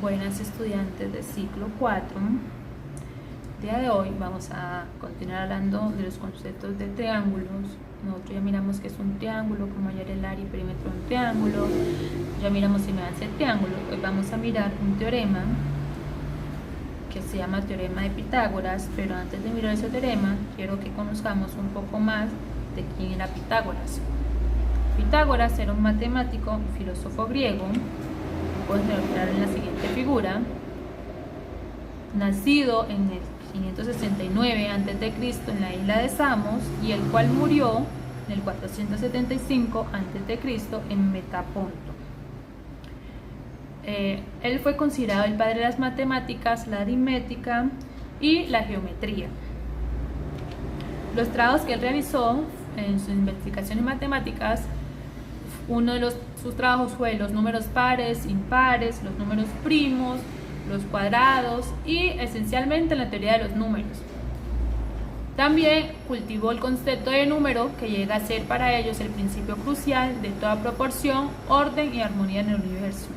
Buenas estudiantes del ciclo 4. El día de hoy vamos a continuar hablando de los conceptos de triángulos. Nosotros ya miramos qué es un triángulo, cómo hallar el área y perímetro de un triángulo. Ya miramos si me hace el triángulo. Hoy vamos a mirar un teorema que se llama teorema de Pitágoras, pero antes de mirar ese teorema quiero que conozcamos un poco más de quién era Pitágoras. Pitágoras era un matemático y filósofo griego. Puedes ver en la siguiente figura. Nacido en el 569 a.C. en la isla de Samos, y el cual murió en el 475 a.C. en Metaponto. Él fue considerado el padre de las matemáticas, la aritmética y la geometría. Los trabajos que él realizó en sus investigaciones matemáticas, uno de sus trabajos fue los números pares, impares, los números primos, los cuadrados y esencialmente la teoría de los números. También cultivó el concepto de número, que llega a ser para ellos el principio crucial de toda proporción, orden y armonía en el universo.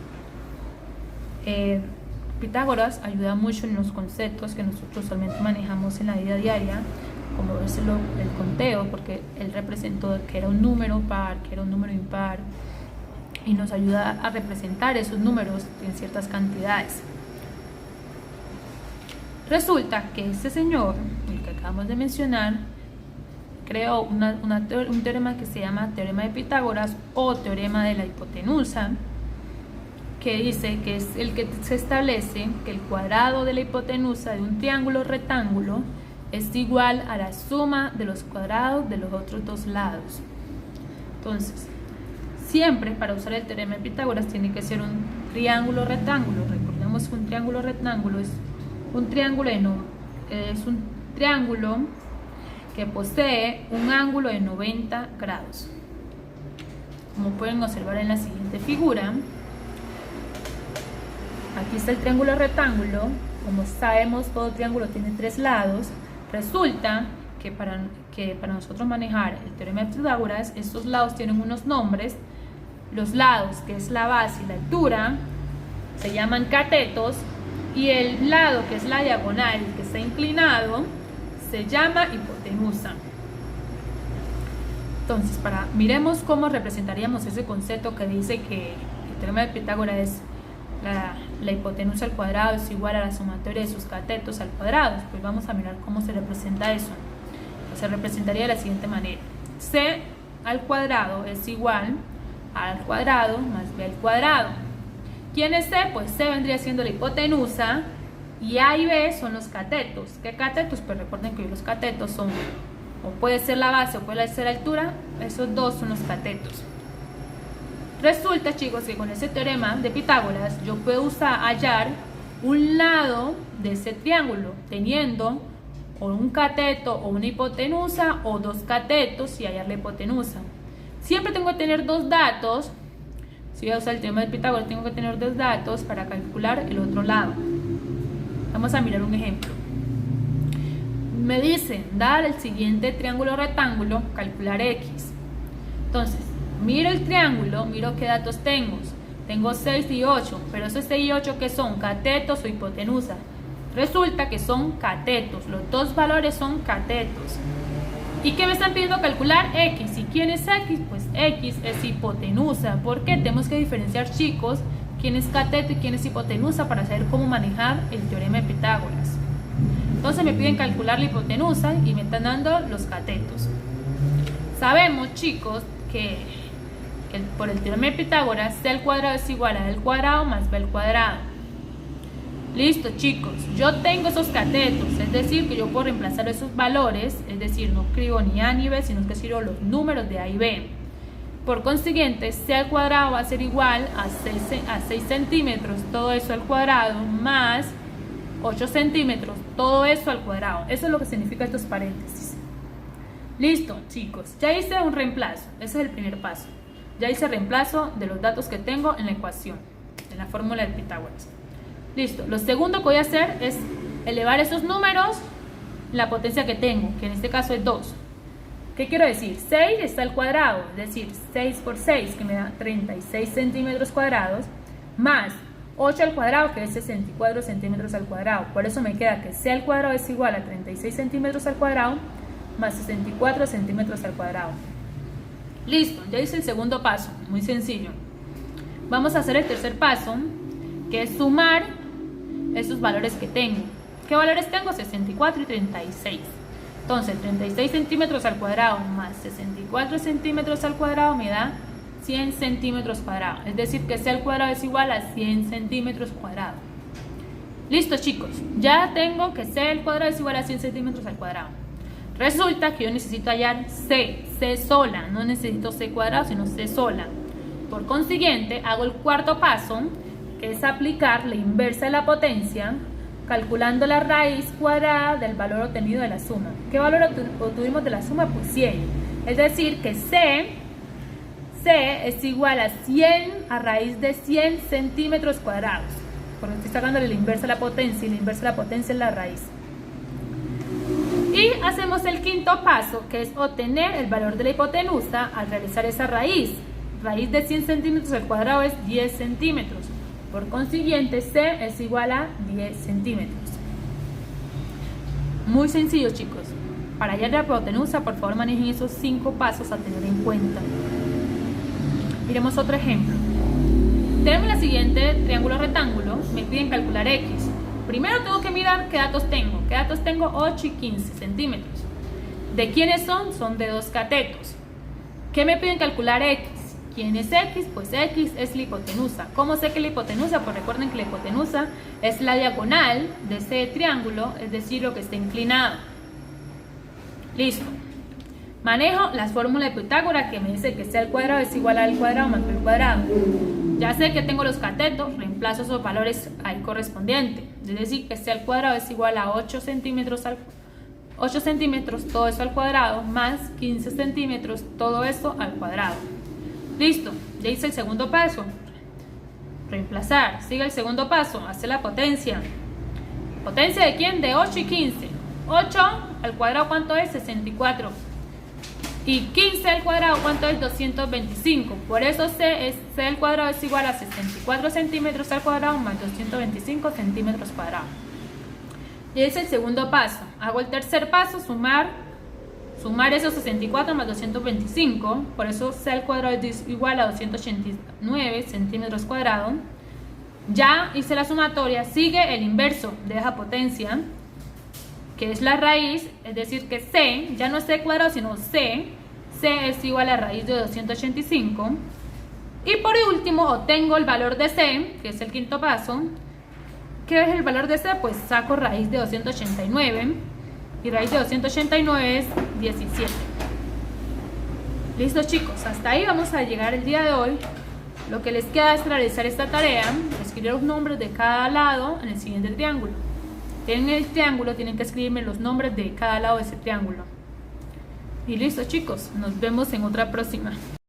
Pitágoras ayuda mucho en los conceptos que nosotros usualmente manejamos en la vida diaria, como es el conteo, porque él representó que era un número par, que era un número impar, y nos ayuda a representar esos números en ciertas cantidades. Resulta que este señor, el que acabamos de mencionar, creó un teorema que se llama teorema de Pitágoras o teorema de la hipotenusa, que dice que es el que se establece que el cuadrado de la hipotenusa de un triángulo rectángulo es igual a la suma de los cuadrados de los otros dos lados. Entonces, siempre para usar el teorema de Pitágoras tiene que ser un triángulo rectángulo. Recordemos que un triángulo rectángulo es un triángulo que posee un ángulo de 90 grados. Como pueden observar en la siguiente figura, aquí está el triángulo rectángulo. Como sabemos, todo triángulo tiene tres lados. Resulta que para nosotros manejar el teorema de Pitágoras, estos lados tienen unos nombres. Los lados, que es la base y la altura, se llaman catetos, y el lado, que es la diagonal, que está inclinado, se llama hipotenusa. Entonces, miremos cómo representaríamos ese concepto que dice que el teorema de Pitágoras es la hipotenusa al cuadrado es igual a la sumatoria de sus catetos al cuadrado. Pues vamos a mirar cómo se representa eso. Pues se representaría de la siguiente manera: c al cuadrado es igual a al cuadrado más b al cuadrado. ¿Quién es c? Pues c vendría siendo la hipotenusa y a y b son los catetos. ¿Qué catetos? Pues recuerden que los catetos son, o puede ser la base o puede ser la altura. Esos dos son los catetos. Resulta, chicos, que con ese teorema de Pitágoras yo puedo hallar un lado de ese triángulo teniendo o un cateto o una hipotenusa, o dos catetos y hallar la hipotenusa. Siempre tengo que tener dos datos. Si voy a usar el teorema de Pitágoras, tengo que tener dos datos para calcular el otro lado. Vamos a mirar un ejemplo. Me dicen, dar el siguiente triángulo rectángulo, calcular x. Entonces, miro el triángulo, miro qué datos tengo. Tengo 6 y 8, pero esos 6 y 8, ¿qué son? ¿Catetos o hipotenusa? Resulta que son catetos. Los dos valores son catetos. ¿Y qué me están pidiendo calcular? X. ¿Y quién es X? Pues X es hipotenusa. ¿Por qué? Tenemos que diferenciar, chicos, quién es cateto y quién es hipotenusa para saber cómo manejar el teorema de Pitágoras. Entonces me piden calcular la hipotenusa y me están dando los catetos. Sabemos, chicos, que por el teorema de Pitágoras, c al cuadrado es igual a a al cuadrado más b al cuadrado. Listo, chicos, yo tengo esos catetos, es decir, que yo puedo reemplazar esos valores, es decir, no escribo ni a ni b, sino que escribo los números de a y b. Por consiguiente, c al cuadrado va a ser igual a 6 centímetros, todo eso al cuadrado, más 8 centímetros, todo eso al cuadrado. Eso es lo que significa estos paréntesis. Listo, chicos, ya hice un reemplazo, ese es el primer paso. Ya hice reemplazo de los datos que tengo en la ecuación, en la fórmula de Pitágoras. Listo, lo segundo que voy a hacer es elevar esos números en la potencia que tengo, que en este caso es 2. ¿Qué quiero decir? 6 está al cuadrado, es decir, 6 por 6, que me da 36 centímetros cuadrados, más 8 al cuadrado, que es 64 centímetros al cuadrado. Por eso me queda que c al cuadrado es igual a 36 centímetros al cuadrado más 64 centímetros al cuadrado. Listo, ya hice el segundo paso, muy sencillo. Vamos a hacer el tercer paso, que es sumar esos valores que tengo. ¿Qué valores tengo? 64 y 36. Entonces, 36 centímetros al cuadrado más 64 centímetros al cuadrado me da 100 centímetros cuadrados. Es decir, que c al cuadrado es igual a 100 centímetros cuadrados. Listo, chicos. Ya tengo que c al cuadrado es igual a 100 centímetros al cuadrado. Resulta que yo necesito hallar c sola. No necesito c cuadrado, sino c sola. Por consiguiente, hago el cuarto paso, que es aplicar la inversa de la potencia, calculando la raíz cuadrada del valor obtenido de la suma. ¿Qué valor obtuvimos de la suma? Pues 100. Es decir, que c es igual a 100 a raíz de 100 centímetros cuadrados. Porque estoy sacando la inversa de la potencia, y la inversa de la potencia es la raíz. Y hacemos el quinto paso, que es obtener el valor de la hipotenusa al realizar esa raíz. Raíz de 100 centímetros al cuadrado es 10 centímetros. Por consiguiente, c es igual a 10 centímetros. Muy sencillo, chicos. Para hallar la hipotenusa, por favor, manejen esos 5 pasos a tener en cuenta. Miremos otro ejemplo. Tenemos la siguiente triángulo rectángulo. Me piden calcular x. Primero tengo que mirar qué datos tengo. ¿Qué datos tengo? 8 y 15 centímetros. ¿De quiénes son? Son de dos catetos. ¿Qué me piden calcular x? ¿Quién es x? Pues x es la hipotenusa. ¿Cómo sé que la hipotenusa? Pues recuerden que la hipotenusa es la diagonal de ese triángulo, es decir, lo que está inclinado. Listo. Manejo las fórmulas de Pitágoras, que me dice que c al cuadrado es igual a al cuadrado más b al cuadrado. Ya sé que tengo los catetos, reemplazo esos valores ahí correspondientes. Es decir, que c al cuadrado es igual a 8 centímetros, todo eso al cuadrado, más 15 centímetros, todo eso al cuadrado. Listo, ya hice el segundo paso. Reemplazar. Sigue el segundo paso, hacer la potencia. ¿Potencia de quién? De 8 y 15. 8 al cuadrado, ¿cuánto es? 64. Y 15 al cuadrado, ¿cuánto es? 225. Por eso c al cuadrado es igual a 64 centímetros al cuadrado más 225 centímetros cuadrados. Y ese es el segundo paso. Hago el tercer paso, sumar esos 64 más 225. Por eso c al cuadrado es igual a 289 centímetros cuadrados. Ya hice la sumatoria. Sigue el inverso de esa potencia, que es la raíz, es decir que c, ya no es c cuadrado sino c es igual a raíz de 285. Y por último obtengo el valor de c, que es el quinto paso. ¿Qué es el valor de c? Pues saco raíz de 289, y raíz de 289 es 17. Listo, chicos, hasta ahí vamos a llegar el día de hoy. Lo que les queda es realizar esta tarea, escribir los nombres de cada lado en el siguiente triángulo. En el triángulo tienen que escribirme los nombres de cada lado de ese triángulo. Y listo, chicos, nos vemos en otra próxima.